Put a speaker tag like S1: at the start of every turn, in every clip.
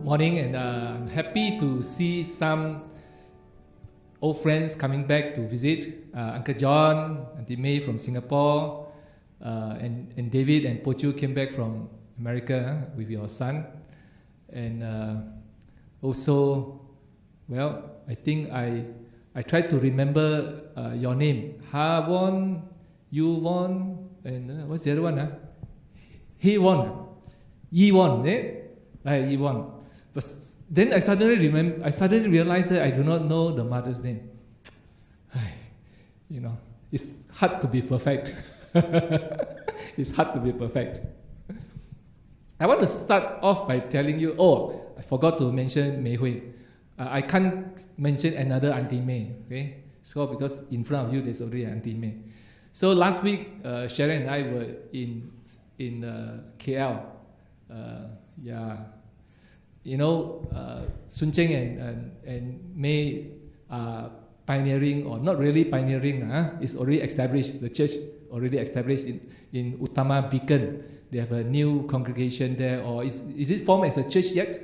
S1: morning, and I'm happy to see some old friends coming back to visit. Uncle John, Auntie May from Singapore, and David and Pochu came back from America with your son. And also, well, I think I tried to remember your name. Havon, Yuvon, and what's the other one? Hewon, Yewon, eh? Right, Yewon. But then I suddenly realized that I do not know the mother's name. You know, it's hard to be perfect. It's hard to be perfect. I want to start off by telling you, I forgot to mention Mei Hui. I can't mention another Auntie May, okay? So because in front of you there's already Auntie May. So last week, Sharon and I were in KL. You know, Sun Cheng and May are pioneering, or not really pioneering, it's already established, the church already established in Utama Beacon. They have a new congregation there, or is it formed as a church yet?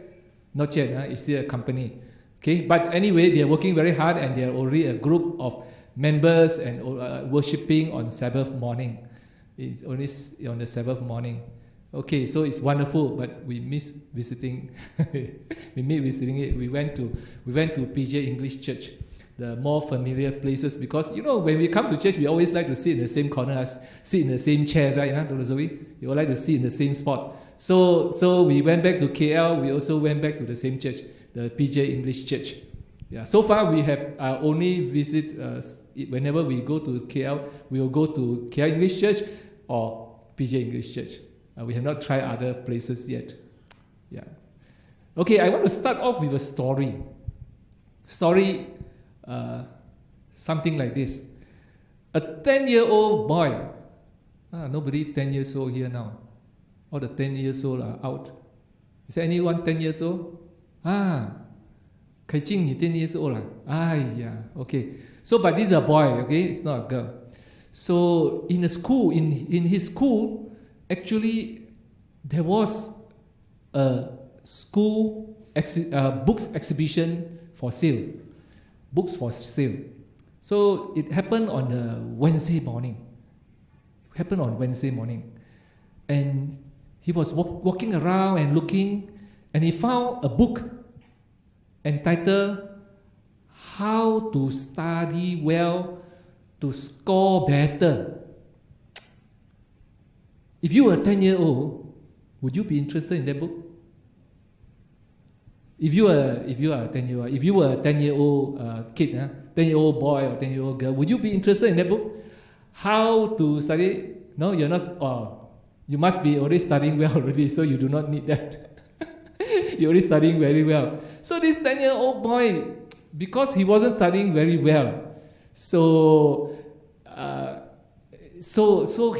S1: Not yet, it's still a company. Okay, but anyway, they are working very hard, and they are already a group of members and worshipping on Sabbath morning. It's only on the Sabbath morning. Okay, so it's wonderful, but we miss visiting. We miss visiting it. We went to PJ English Church, the more familiar places, because you know when we come to church, we always like to sit in the same corner, sit in the same chairs, right? Dr. Zoe, you all like to sit in the same spot. So we went back to KL. We also went back to the same church, the PJ English Church. Yeah. So far we have only visit whenever we go to KL, we will go to KL English Church or PJ English Church. We have not tried other places yet. Yeah. Okay, I want to start off with a story. Something like this. A 10-year-old boy. Nobody 10 years old here now. All the 10 years old are out. Is there anyone 10 years old? Kai Jing, you 10 years old? Yeah. Okay. So, but this is a boy, okay? It's not a girl. So, in a school, in his school, actually, there was a school books exhibition for sale. Books for sale. So it happened on a Wednesday morning. And he was walking around and looking, and he found a book entitled How to Study Well to Score Better. If you were 10-year-old, would you be interested in that book? If you were a 10-year-old kid, 10-year-old boy or 10-year-old girl, would you be interested in that book? How to study? No, you're not. You must be already studying well already, so you do not need that. You're already studying very well. So this 10-year-old boy, because he wasn't studying very well, so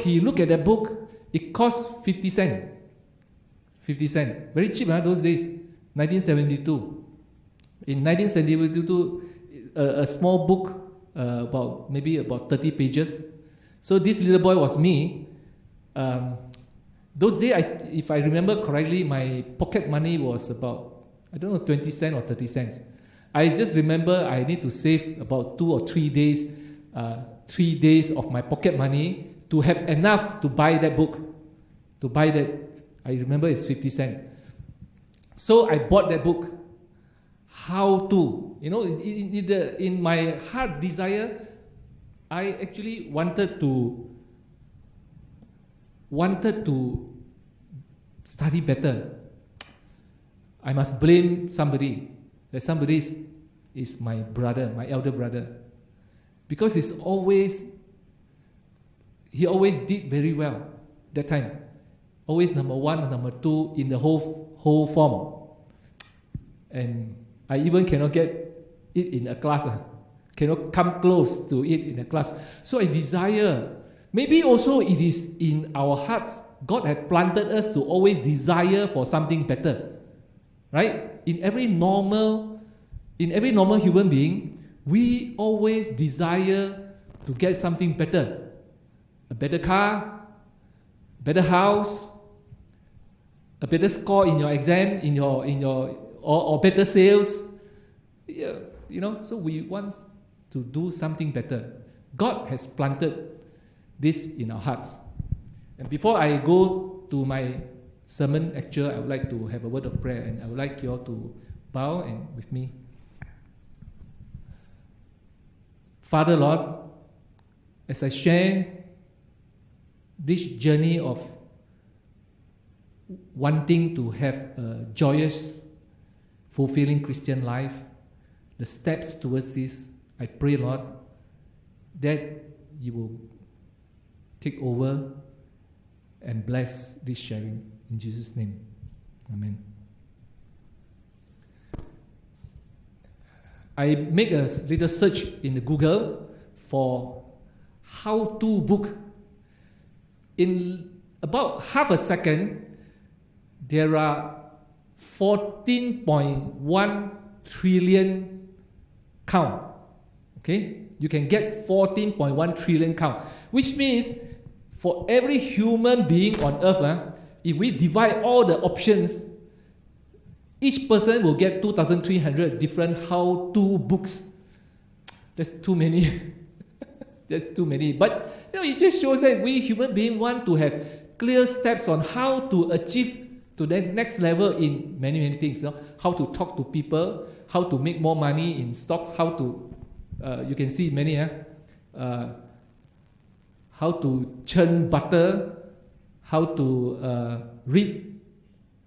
S1: he looked at that book. It cost 50 cents. 50 cents. Very cheap, those days. 1972. In 1972, a small book, maybe about 30 pages. So this little boy was me. Those days, if I remember correctly, my pocket money was about, 20 cents or 30 cents. I just remember I need to save about 2 or 3 days, 3 days of my pocket money to have enough to buy that book. To buy that, I remember it's 50 cents. So I bought that book. How to, in my heart desire, I actually wanted to study better. I must blame somebody. That somebody is my brother, my elder brother, because he always did very well that time. Always number 1 or number 2 in the whole form. And I even cannot get it in a class. Cannot come close to it in a class. So I desire, maybe also it is in our hearts, God had planted us to always desire for something better. Right? In every normal human being, we always desire to get something better. A better car, better house, a better score in your exam, in your or better sales. Yeah, so we want to do something better. God has planted this in our hearts. And before I go to my sermon actual, I would like to have a word of prayer, and I would like you all to bow and with me. Father, Lord, as I share this journey of wanting to have a joyous, fulfilling Christian life, the steps towards this, I pray, Lord, that you will take over and bless this sharing. In Jesus' name, amen. I make a little search in the Google for how-to book. In about half a second, there are 14.1 trillion count. Okay? You can get 14.1 trillion count, which means for every human being on earth, if we divide all the options, each person will get 2,300 different how-to books. That's too many. That's too many. But it just shows that we human beings want to have clear steps on how to achieve to the next level in many, many things. How to talk to people, how to make more money in stocks, how to, you can see many, how to churn butter, how to read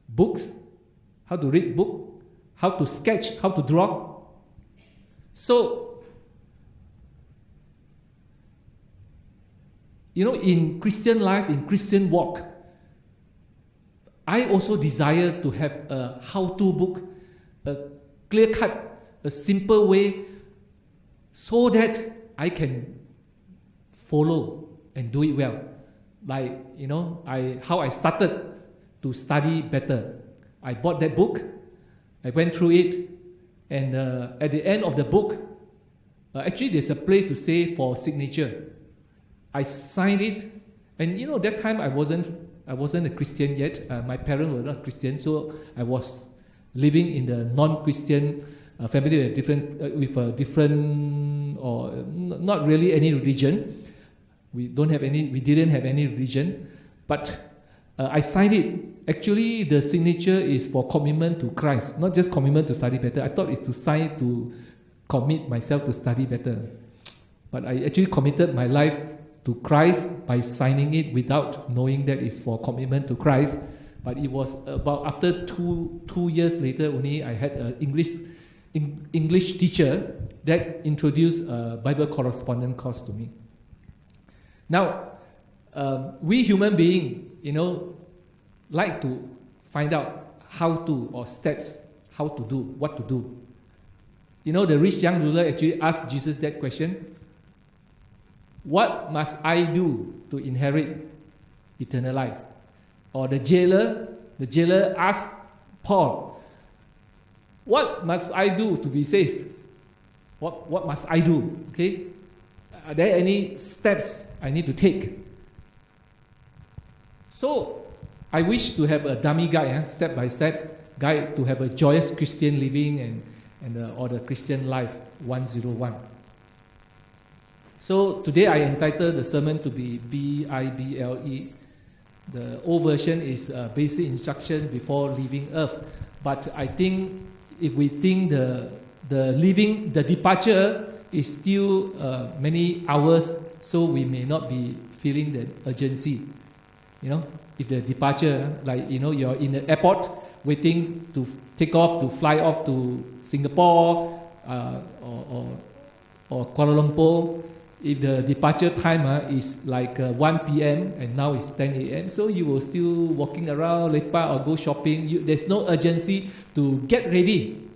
S1: books, how to read book, how to sketch, how to draw. So, in Christian life, in Christian walk, I also desire to have a how-to book, a clear-cut, a simple way, so that I can follow and do it well. Like, how I started to study better. I bought that book, I went through it, and at the end of the book, actually there's a place to say for signature. I signed it, and that time I wasn't a Christian yet. My parents were not Christian, so I was living in the non-Christian family with a different or not really any religion. We didn't have any religion, but I signed it. Actually, the signature is for commitment to Christ, not just commitment to study better. I thought it's to sign to commit myself to study better, but I actually committed my life to Christ by signing it without knowing that it's for commitment to Christ. But it was about after two years later only I had an English teacher that introduced a Bible correspondence course to me. Now, we human beings, like to find out how to, or steps, how to do, what to do. The rich young ruler actually asked Jesus that question. What must I do to inherit eternal life? Or the jailer asked Paul, what must I do to be saved? What must I do? Okay? Are there any steps I need to take? So, I wish to have a dummy guide, step-by-step guide to have a joyous Christian living or the Christian life 101. So today I entitled the sermon to be Bible. The old version is basic instruction before leaving earth. But I think if we think the departure is still many hours, so we may not be feeling the urgency. If the departure, you're in the airport waiting to take off, to fly off to Singapore or Kuala Lumpur, if the departure time is like 1 p.m. and now it's 10 a.m., so you will still walking around, lepak or go shopping. There's no urgency to get ready.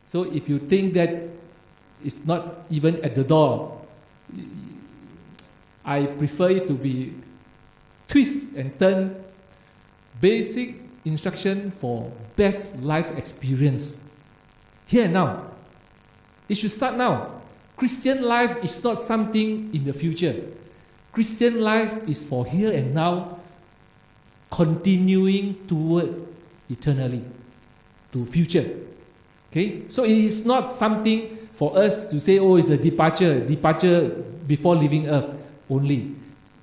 S1: So if you think that it's not even at the door, I prefer it to be twist and turn, basic instruction for best life experience. Here and now. It should start now. Christian life is not something in the future. Christian life is for here and now, continuing toward eternally. to future. Okay, so it is not something for us to say, oh, it's a departure before leaving earth only.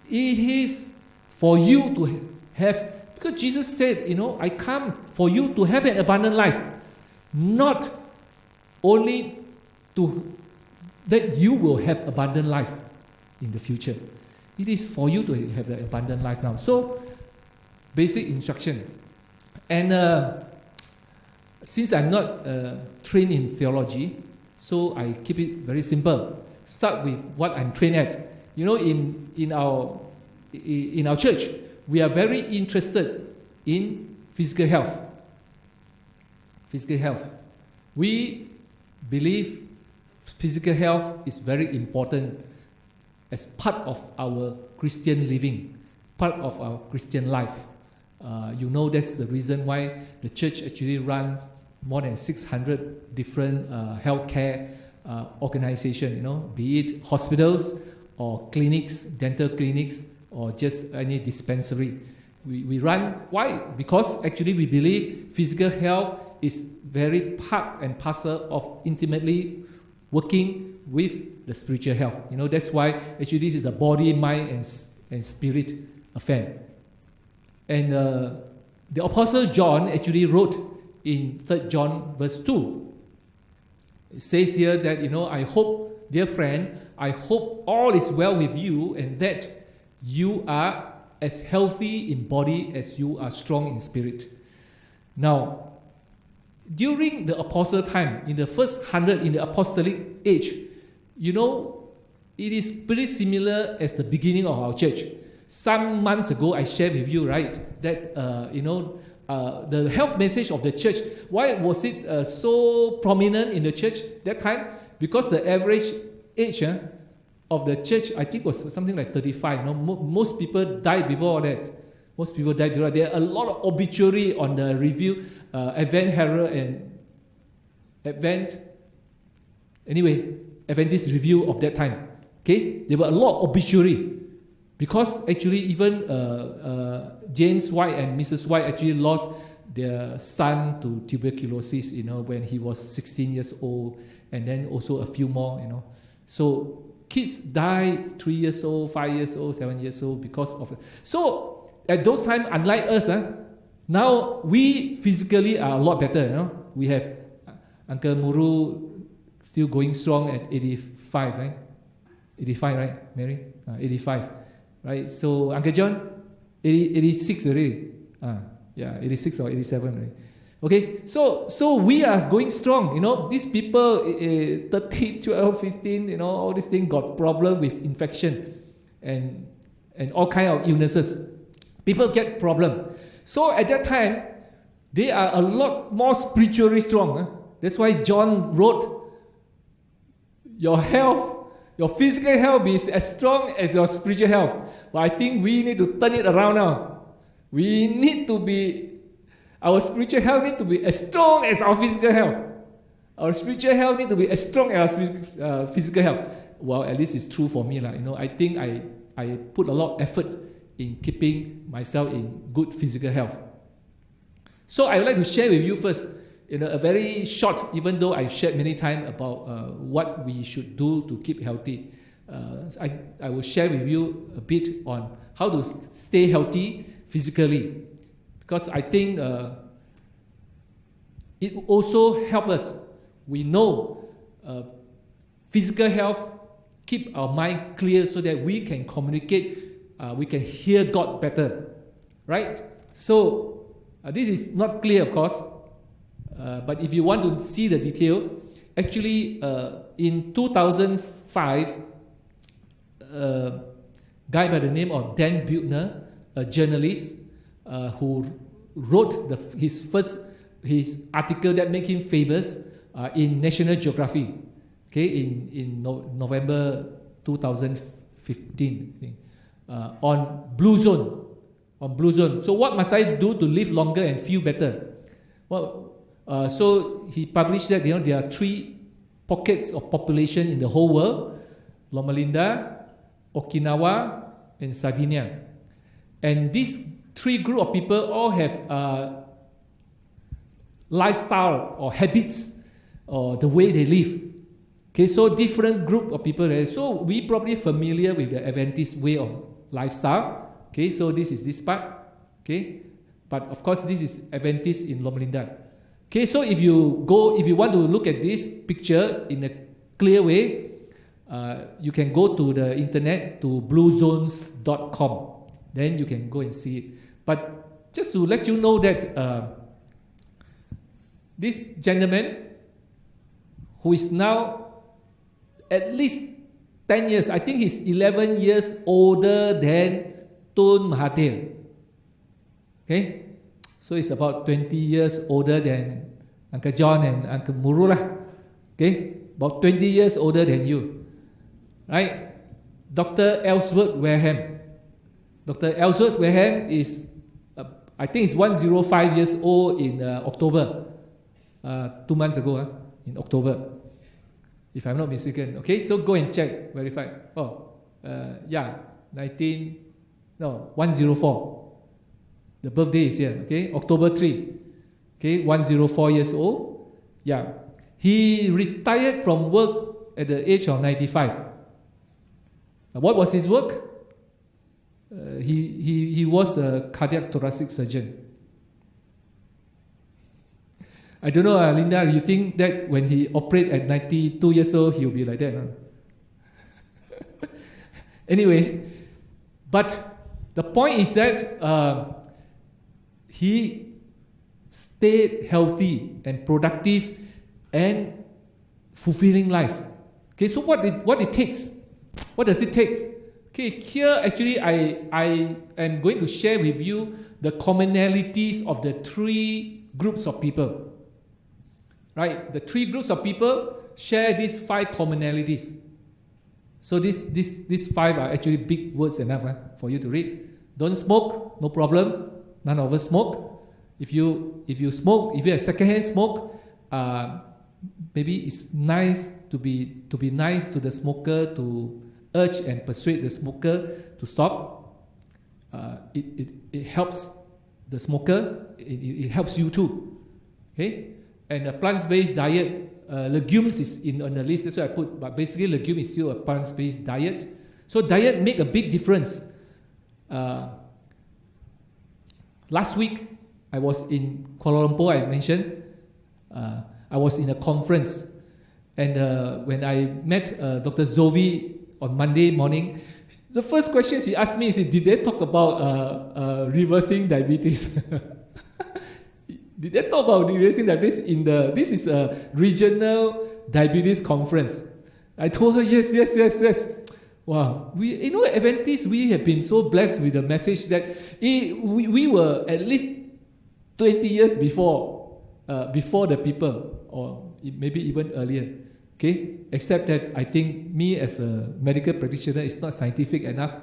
S1: It is for you to have, because Jesus said, I come for you to have an abundant life, not only that you will have abundant life in the future. It is for you to have the abundant life now. So, basic instruction. And since I'm not trained in theology, so I keep it very simple. Start with what I'm trained at. In our church, we are very interested in physical health. Physical health. We believe physical health is very important as part of our Christian living, part of our Christian life. That's the reason why the church actually runs more than 600 different healthcare organizations, be it hospitals or clinics, dental clinics, or just any dispensary. We run, why? Because actually we believe physical health is very part and parcel of intimately working with the spiritual health. That's why actually this is a body, mind, and spirit affair. And the Apostle John actually wrote in 3 John verse 2. It says here that, I hope, dear friend, I hope all is well with you and that you are as healthy in body as you are strong in spirit. Now, during the apostle time, in the first 100 in the apostolic age, it is pretty similar as the beginning of our church. Some months ago, I shared with you, right, that, the health message of the church, why was it so prominent in the church that time? Because the average age of the church, I think, was something like 35. Most people died before that. There are a lot of obituary on the review, Advent Herald and Adventist review of that time. Okay, there were a lot of obituary because actually even James White and Mrs. White actually lost their son to tuberculosis, when he was 16 years old, and then also a few more, So kids died 3 years old, 5 years old, 7 years old because of it. So at those times, unlike us, now we physically are a lot better. We have Uncle Muru still going strong at 85, right? 85, right, Mary? 85, right? So Uncle John, 86 already. 86 or 87, right? Okay, so we are going strong. These people, 13, 12, 15, all these things got problem with infection and all kind of illnesses. People get problem. So at that time, they are a lot more spiritually strong. That's why John wrote, your health, your physical health be as strong as your spiritual health. But I think we need to turn it around now. We need to be, our spiritual health need to be as strong as our physical health. Our spiritual health need to be as strong as our physical health. Well, at least it's true for me. I think I put a lot of effort in keeping myself in good physical health. So I would like to share with you first, a very short, even though I've shared many times about what we should do to keep healthy. I will share with you a bit on how to stay healthy physically, because I think it also helps us. We know physical health keep our mind clear so that we can communicate, we can hear God better, right? So this is not clear, of course, but if you want to see the detail, actually in 2005, a guy by the name of Dan Buettner, a journalist who wrote his article that made him famous in National Geographic, okay, in November 2015, on Blue Zone. So what must I do to live longer and feel better? Well, so he published that there are 3 pockets of population in the whole world: Loma Linda, Okinawa, and Sardinia. And these 3 group of people all have lifestyle or habits or the way they live. Okay, so different group of people. So we probably familiar with the Adventist way of lifestyle. Okay, so this is this part. Okay, but of course this is Adventist in Loma Linda. Okay, so if you want to look at this picture in a clear way, you can go to the internet to bluezones.com. Then you can go and see it. But just to let you know that this gentleman, who is now at least 10 years, I think he's 11 years older than Tun Mahathir. Okay? So he's about 20 years older than Uncle John and Uncle Muru lah. Okay? About 20 years older than you. Right? Dr. Ellsworth Wareham. Dr. Ellsworth Wareham is, I think he's 105 years old in October. 2 months ago, in October. If I'm not mistaken. Okay, so go and check, verify. 104. The birthday is here, okay, October 3. Okay, 104 years old. Yeah. He retired from work at the age of 95. What was his work? He was a cardiac thoracic surgeon. I don't know, Linda, you think that when he operates at 92 years old, he'll be like that? Huh? Anyway, but the point is that he stayed healthy and productive and fulfilling life. Okay, so what it takes? What does it take? Okay, here actually I am going to share with you the commonalities of the 3 groups of people. Right, the 3 groups of people share these 5 commonalities. So these 5 are actually big words enough for you to read. Don't smoke, no problem. None of us smoke. If you smoke, if you have secondhand smoke, maybe it's nice to be nice to the smoker, to urge and persuade the smoker to stop. It helps the smoker. It helps you too. Okay. And a plant-based diet, legumes is on the list, that's what I put, but basically legume is still a plant-based diet. So diet make a big difference. Last week, I was in Kuala Lumpur, I mentioned. I was in a conference, and when I met Dr. Zovi on Monday morning, the first question she asked me is, did they talk about reversing diabetes? Did they talk about reversing diabetes this is a regional diabetes conference? I told her, yes. Wow, Adventists, we have been so blessed with the message that we were at least 20 years before the people, or maybe even earlier. Okay, except that I think me as a medical practitioner is not scientific enough.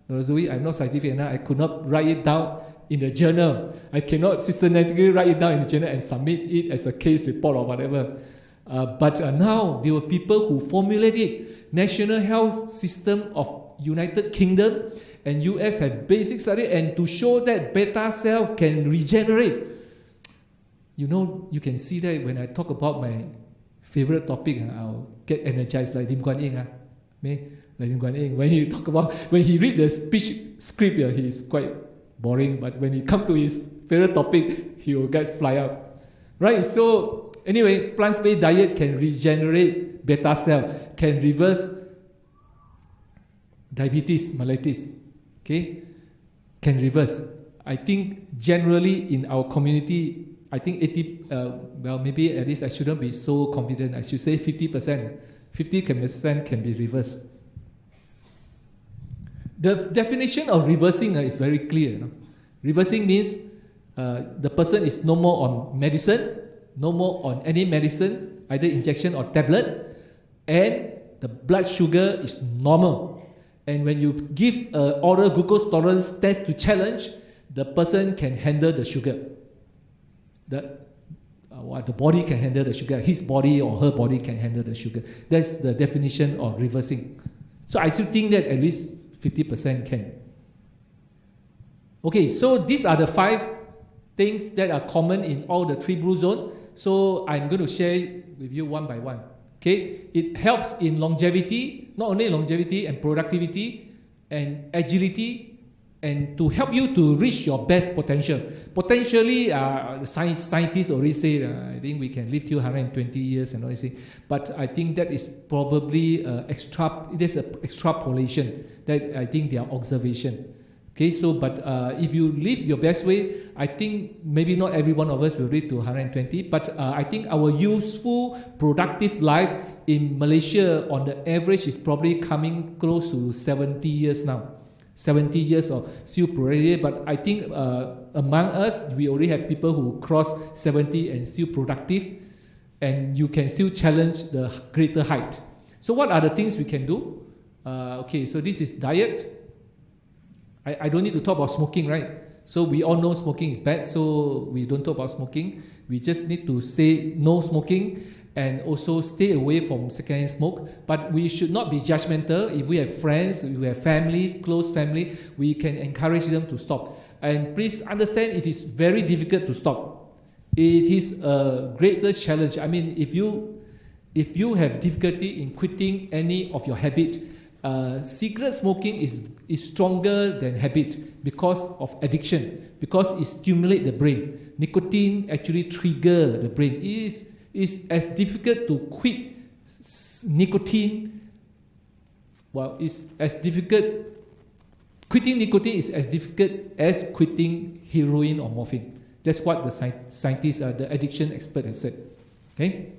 S1: I'm not scientific enough. I could not write it down in the journal. I cannot systematically write it down in the journal and submit it as a case report or whatever. But now there were people who formulated National Health System of United Kingdom and US have basic study, and to show that beta cell can regenerate. You can see that when I talk about my favorite topic, I'll get energized like Lim Guan Yin. Like Lim Guan Yin. When he read the speech script, he's quite boring, but when he come to his favorite topic, he will get fly out. Right, so anyway, plant-based diet can regenerate beta cell, can reverse diabetes mellitus. Okay, can reverse. I think generally in our community, I think 80, maybe at least I shouldn't be so confident. I should say 50%. 50% can be reversed. The definition of reversing is very clear. Reversing means the person is no more on medicine, no more on any medicine, either injection or tablet, and the blood sugar is normal. And when you give an oral glucose tolerance test to challenge, the person can handle the sugar. The body can handle the sugar. His body or her body can handle the sugar. That's the definition of reversing. So I still think that at least 50% can. Okay, so these are the 5 things that are common in all the 3 blue zones. So I'm going to share with you one by one. Okay, it helps in longevity, not only longevity and productivity and agility, and to help you to reach your best potential. Potentially, scientists already say, I think we can live till 120 years and all this. But I think that is probably there's an extrapolation. That I think their observation. Okay, so but if you live your best way, I think maybe not every one of us will reach to 120. But I think our useful, productive life in Malaysia, on the average, is probably coming close to 70 years now. 70 years of still productive, but I think among us, we already have people who cross 70 and still productive, and you can still challenge the greater height. So what are the things we can do? Okay, so this is diet. I don't need to talk about smoking, right? So we all know smoking is bad, so we don't talk about smoking. We just need to say no smoking, and also stay away from secondhand smoke. But we should not be judgmental. If we have friends, if we have families, close family, we can encourage them to stop. And please understand, it is very difficult to stop. It is a greatest challenge. I mean, if you have difficulty in quitting any of your habit, cigarette smoking is stronger than habit because of addiction, because it stimulates the brain. Nicotine actually triggers the brain. It is as difficult to quit nicotine. Well, it's as difficult. Quitting nicotine is as difficult as quitting heroin or morphine. That's what the scientists, the addiction expert, has said. Okay.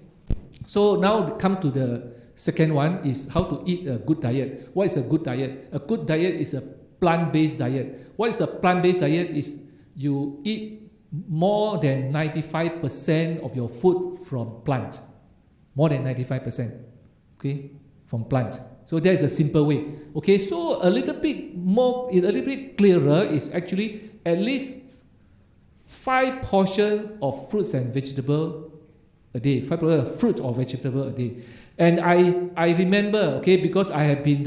S1: So now come to the second one, is how to eat a good diet. What is a good diet? A good diet is a plant-based diet. What is a plant-based diet? Is you eat more than 95% of your food from plant. More than 95%. Okay? From plant. So that is a simple way. Okay, so a little bit clearer is actually at least 5 portions of fruits and vegetables a day. 5 portions of fruit or vegetable a day. And I remember, okay, because I've been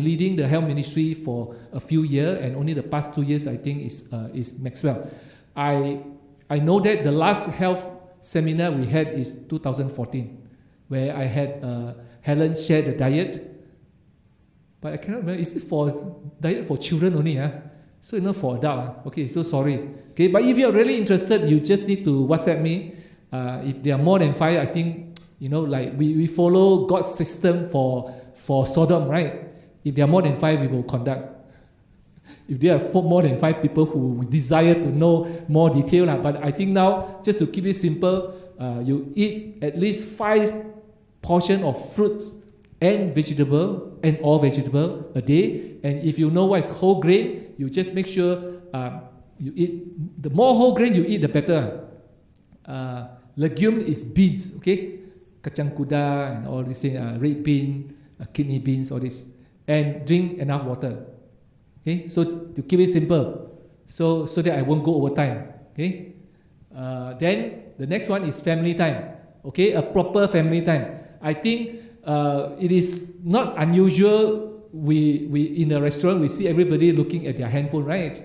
S1: leading the health ministry for a few years, and only the past 2 years I think is Maxwell. I know that the last health seminar we had is 2014, where I had Helen share the diet, but I cannot remember. Is it for diet for children only? So not for adult. Okay, so sorry. Okay, but if you are really interested, you just need to WhatsApp me. If there are more than 5, I think. Like we follow God's system for Sodom, right? If there are more than 5, we will conduct. If there are more than 5 people who desire to know more detail, but I think now, just to keep it simple, you eat at least 5 portions of fruits and vegetable and all vegetable a day. And if you know what is whole grain, you just make sure you eat. The more whole grain you eat, the better. Legume is beans, okay? Kacang kuda and all these things, red bean, kidney beans, all this, and drink enough water. Okay, so to keep it simple, so that I won't go over time. Okay, then the next one is family time. Okay, a proper family time. I think it is not unusual. We in a restaurant we see everybody looking at their handphone, right?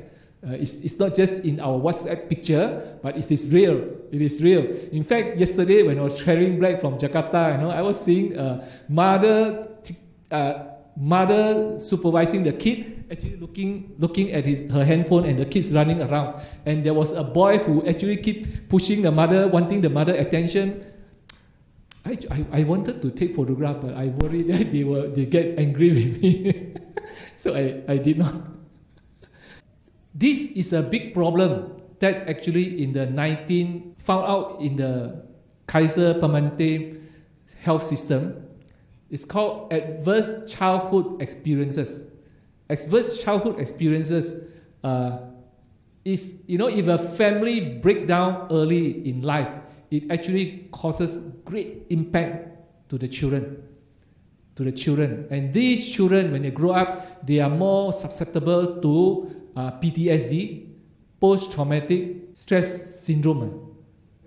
S1: It's not just in our WhatsApp picture, but it is real. It is real. In fact, yesterday when I was traveling back from Jakarta, I was seeing a mother supervising the kid, actually looking at her handphone, and the kids running around. And there was a boy who actually keep pushing the mother, wanting the mother attention. I wanted to take photograph, but I worried that they get angry with me, so I did not. This is a big problem that actually found out in the Kaiser Permanente health system. It's called adverse childhood experiences. Adverse childhood experiences is, if a family breaks down early in life, it actually causes great impact to the children. And these children, when they grow up, they are more susceptible to PTSD, post-traumatic stress syndrome,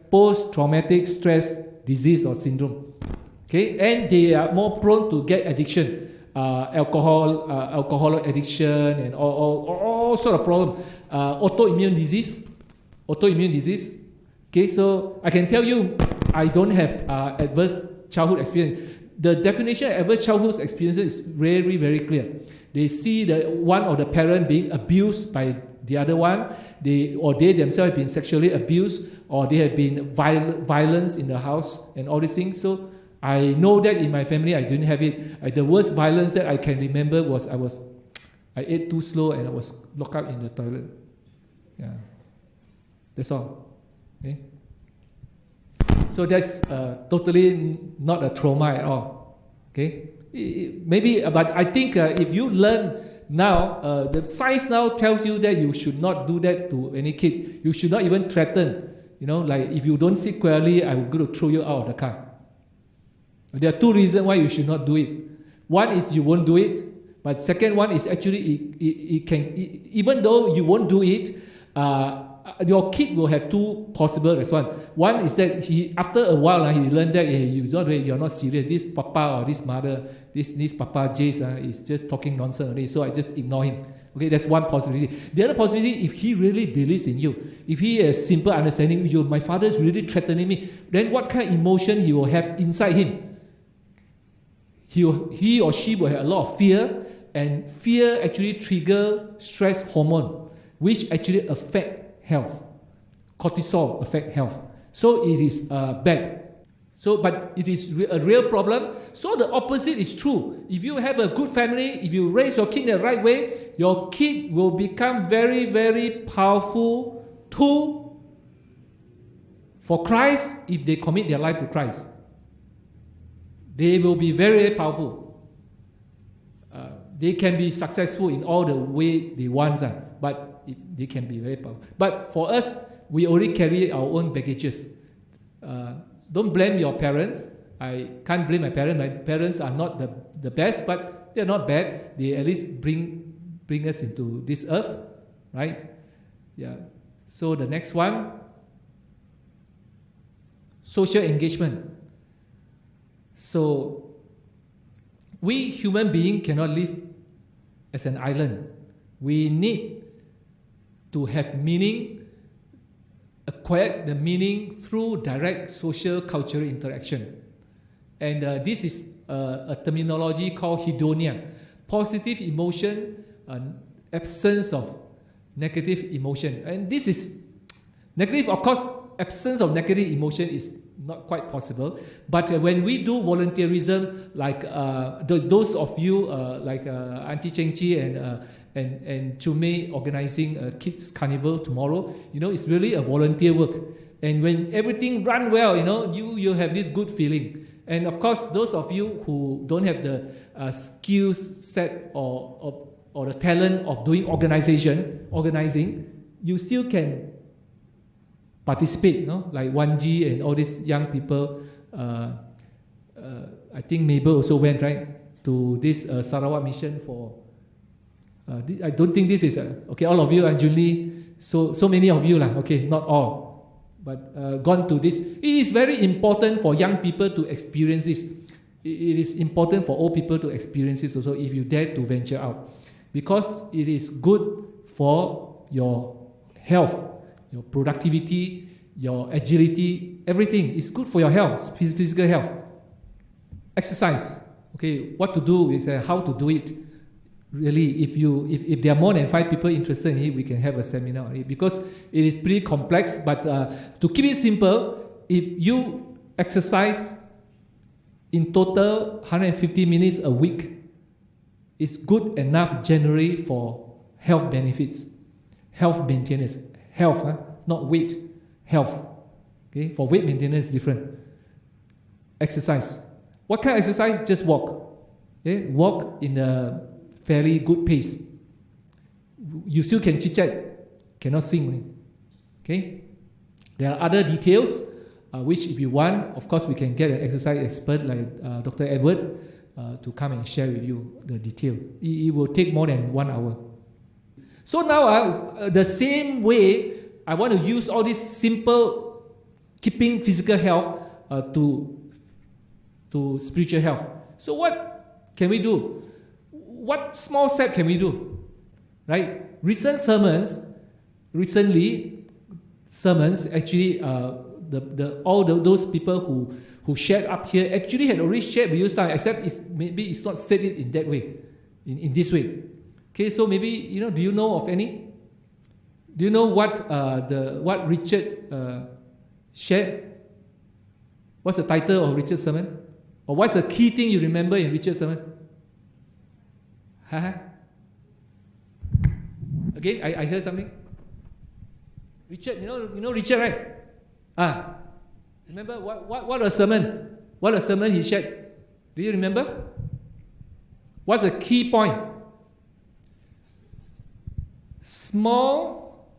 S1: post-traumatic stress disease or syndrome. Okay, and they are more prone to get addiction, alcohol addiction, and all sort of problems. Autoimmune disease, Okay, so I can tell you, I don't have adverse childhood experience. The definition of adverse childhood experience is very, very clear. They see the one of the parent being abused by the other one, they themselves have been sexually abused, or they have been violence in the house and all these things. So I know that in my family I didn't have it. The worst violence that I can remember was I ate too slow and I was locked up in the toilet. Yeah, that's all. Okay. So that's totally not a trauma at all. Okay, maybe, but I think if you learn now, the science now tells you that you should not do that to any kid. You should not even threaten. You know, like if you don't sit quietly, I will go to throw you out of the car. There are two reasons why you should not do it. One is you won't do it, but second one is actually it can, even though you won't do it, your kid will have two possible responses. One is that after a while he learned that you're not serious. This papa or this mother, this papa Jace is just talking nonsense already, so I just ignore him. Okay, that's one possibility. The other possibility, if he really believes in you, if he has simple understanding, my father is really threatening me, then what kind of emotion he will have inside him? He or she will have a lot of fear, and fear actually trigger stress hormone, which actually affect health. Cortisol affect health. So it is bad. So, but it is a real problem. So the opposite is true. If you have a good family, if you raise your kid in the right way, your kid will become very, very powerful tool for Christ if they commit their life to Christ. They will be very, very powerful. They can be successful in all the way they want, but they can be very powerful. But for us, we already carry our own baggages. Don't blame your parents. I can't blame my parents. My parents are not the best, but they're not bad. They at least bring us into this earth, right? Yeah. So the next one, social engagement. So we human beings cannot live as an island. We need to have meaning, acquire the meaning through direct social cultural interaction. And this is a terminology called hedonia. Positive emotion, absence of negative emotion. And this is negative, of course, absence of negative emotion is not quite possible. But when we do volunteerism, like those of you like Auntie Cheng Chi and Chumei organizing a kids carnival tomorrow, it's really a volunteer work. And when everything run well, you have this good feeling. And of course, those of you who don't have the skills set or the talent of doing organizing, you still can participate, like 1G and all these young people. I think Mabel also went, right, to this Sarawak mission for. I don't think this is okay. All of you, Julie, so many of you, okay, not all, but gone to this. It is very important for young people to experience this. It is important for old people to experience this also if you dare to venture out, because it is good for your health, your productivity, your agility, everything. It's good for your health, physical health. Exercise. Okay, what to do is how to do it. Really, if there are more than 5 people interested in it, we can have a seminar on it, because it is pretty complex. But to keep it simple, if you exercise in total 150 minutes a week, it's good enough generally for health benefits, health maintenance, health, not weight, health. Okay, for weight maintenance is different. Exercise. What kind of exercise? Just walk. Okay, walk in a fairly good pace. You still can chit-chat, cannot sing. Okay? There are other details, which if you want, of course, we can get an exercise expert like Dr. Edward to come and share with you the detail. It will take more than 1 hour. So now, the same way, I want to use all this simple keeping physical health to spiritual health. So what can we do? What small step can we do? Right? Recently, sermons, actually, those people who shared up here actually had already shared with you some, except maybe it's not said it in that way, in this way. Okay, so maybe, do you know of any? Do you know what Richard shared? What's the title of Richard's sermon? Or what's the key thing you remember in Richard's sermon? Again, I heard something. Richard, you know Richard, right? Remember what a sermon? What a sermon he shared. Do you remember? What's the key point? Small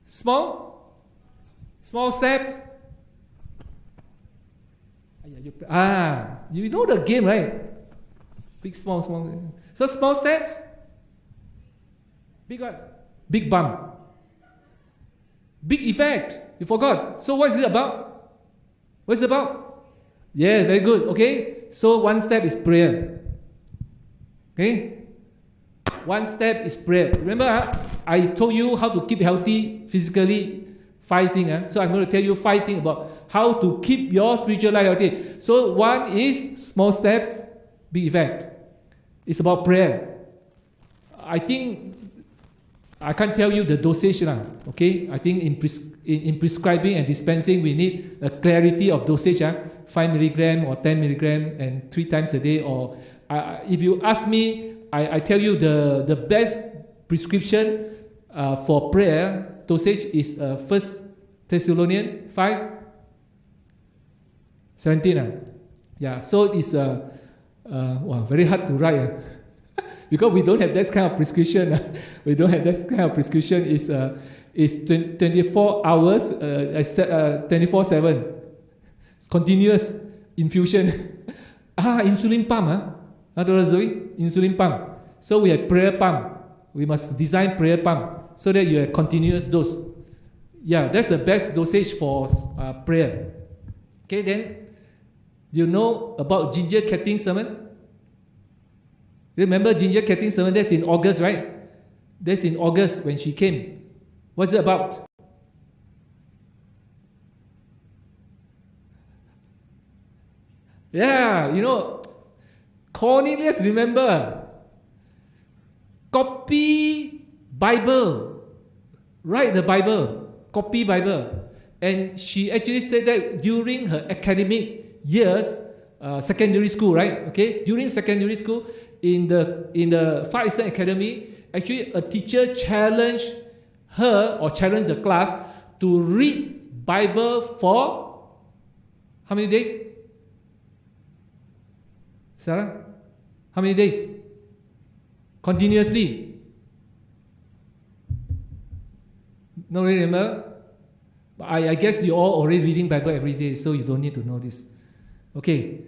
S1: steps. You know the game, right? Big, small. So small steps. Big what? Big bump. Big effect. You forgot. So what is it about? What's it about? Yeah, very good. Okay. So one step is prayer. Okay. One step is prayer. Remember, I told you how to keep healthy physically. 5 things. So I'm going to tell you 5 things about how to keep your spiritual life healthy. So one is small steps, big effect. It's about prayer. I think I can't tell you the dosage, okay? I think in prescribing and dispensing, we need a clarity of dosage, 5 milligram or 10 milligram and 3 times a day. Or if you ask me, I tell you the best prescription for prayer dosage is 1 Thessalonians 5:17. Yeah, so it's very hard to write. Because we don't have that kind of prescription. We don't have that kind of prescription. It's 24 hours, 24/7. It's continuous infusion. Insulin pump. Insulin pump. So we have prayer pump. We must design prayer pump so that you have continuous dose. Yeah, that's the best dosage for prayer. Okay, then you know about Ginger Ketting's sermon? Remember Ginger Ketting's sermon? That's in August, right? That's in August when she came. What's it about? Yeah, Cornelius, remember? Copy Bible. Write the Bible. Copy Bible. And she actually said that during her academic years, secondary school, right? Okay, during secondary school, in the Far Eastern Academy, actually a teacher challenged her or challenged the class to read Bible for how many days? Sarah? How many days? Continuously. No, really remember? I guess you all already reading Bible every day, so you don't need to know this. Okay.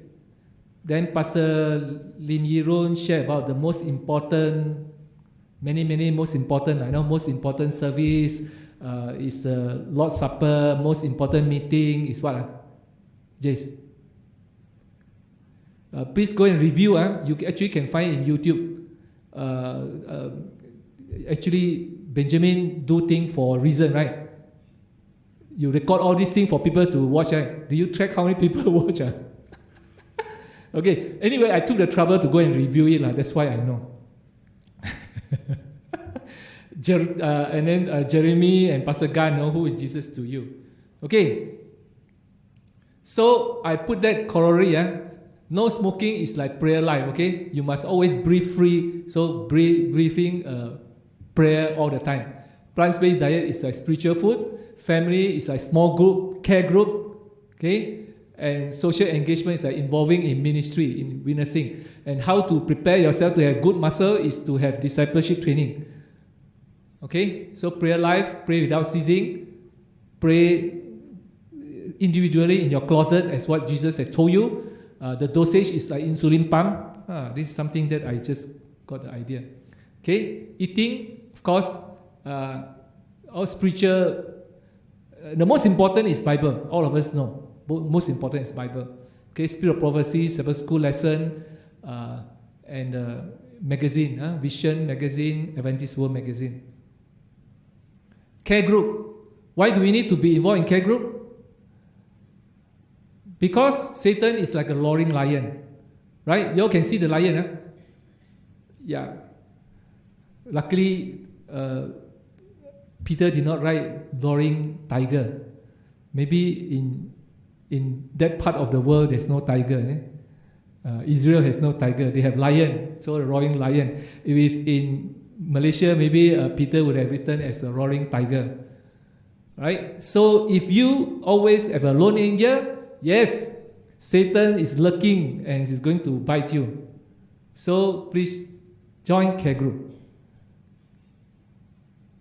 S1: Then Pastor Lim Yiron shared about the most important, many most important, most important service is the Lord's Supper. Most important meeting is what? Jace? Please go and review. You actually can find in YouTube. Actually, Benjamin do things for a reason, right? You record all these things for people to watch. Do you track how many people watch? Okay. Anyway, I took the trouble to go and review it. That's why I know. And then Jeremy and Pastor Gan know who is Jesus to you. Okay. So I put that corollary. No smoking is like prayer life. Okay. You must always breathe free. So breathing prayer all the time. Plant-based diet is like spiritual food. Family is like small group, care group. Okay. And social engagement is like involving in ministry, in witnessing. And how to prepare yourself to have good muscle is to have discipleship training. Okay, so prayer life, pray without ceasing, pray individually in your closet as what Jesus has told you. The dosage is like insulin pump. This is something that I just got the idea. Okay, eating, of course, all spiritual. The most important is Bible. All of us know. Most important is Bible. Okay, Spirit of Prophecy, Sabbath School lesson, and magazine, Vision magazine, Adventist World magazine. Care group. Why do we need to be involved in care group? Because Satan is like a roaring lion. Right? You all can see the lion, huh? Yeah. Luckily, Peter did not write roaring tiger. Maybe in that part of the world there's no tiger. Israel has no tiger. They have lion, so a roaring lion. If it's in Malaysia, maybe Peter would have written as a roaring tiger. Right? So if you always have a lone angel, yes, Satan is lurking and is going to bite you. So please join care group.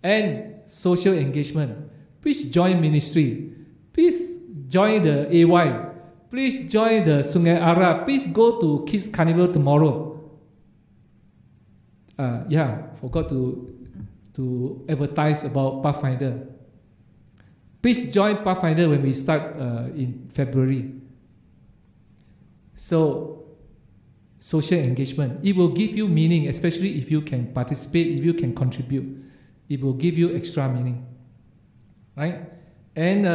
S1: And social engagement. Please join ministry. Please join the AY. Please join the Sungai Ara. Please go to Kids Carnival tomorrow. Forgot to advertise about Pathfinder. Please join Pathfinder when we start in February. So, social engagement. It will give you meaning, especially if you can participate, if you can contribute. It will give you extra meaning. Right? And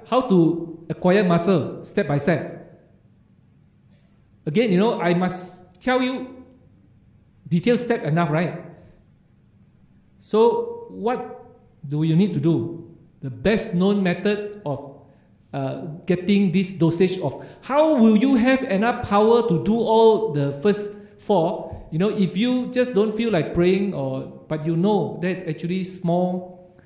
S1: how to acquire muscle step by step. Again, I must tell you detailed step enough, right? So what do you need to do? The best known method of getting this dosage of how will you have enough power to do all the first 4? If you just don't feel like praying, but you know that actually small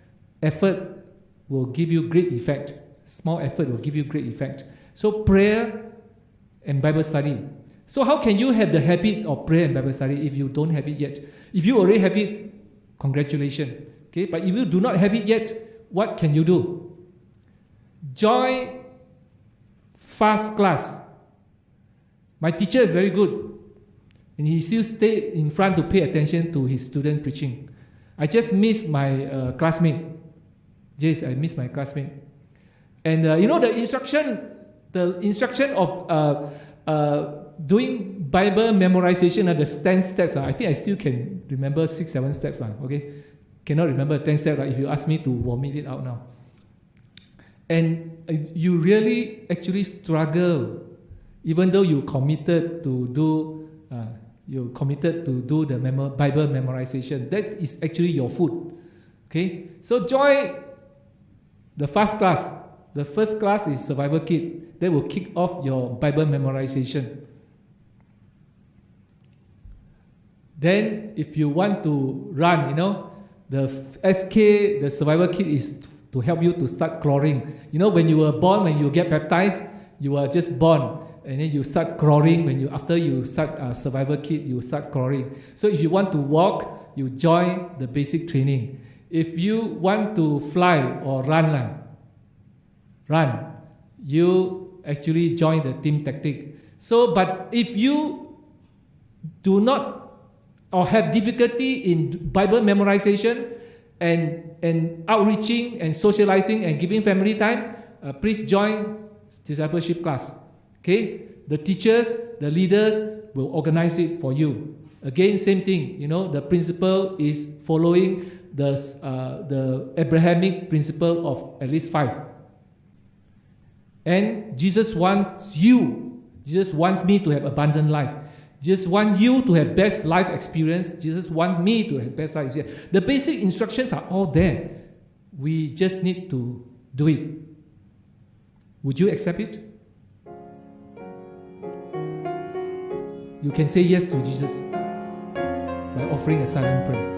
S1: effort will give you great effect. Small effort will give you great effect. So prayer and Bible study. So how can you have the habit of prayer and Bible study if you don't have it yet? If you already have it, congratulations. Okay, but if you do not have it yet, what can you do? Join fast class. My teacher is very good. And he still stayed in front to pay attention to his student preaching. I just missed my classmate. Yes, I missed my classmate. And the instruction of doing Bible memorization, the 10 steps. I think I still can remember 6, 7 steps. Okay, cannot remember 10 steps. If you ask me to vomit it out now. And you really actually struggle, even though you committed to do. The Bible memorization. That is actually your food. Okay? So join the fast class. The first class is survival kit. That will kick off your Bible memorization. Then if you want to run, the SK, the survival kit is to help you to start crawling. When you were born, when you get baptized, you are just born. And then you start crawling. After you start survival kit, you start crawling. So if you want to walk, you join the basic training. If you want to fly or run, you actually join the team tactic. So, but if you do not or have difficulty in Bible memorization and outreaching and socializing and giving family time, please join discipleship class. Okay, the teachers, the leaders will organize it for you. Again, same thing. The principle is following the Abrahamic principle of at least 5. And Jesus wants you. Jesus wants me to have abundant life. Jesus wants you to have best life experience. Jesus wants me to have best life experience. The basic instructions are all there. We just need to do it. Would you accept it? You can say yes to Jesus by offering a silent prayer.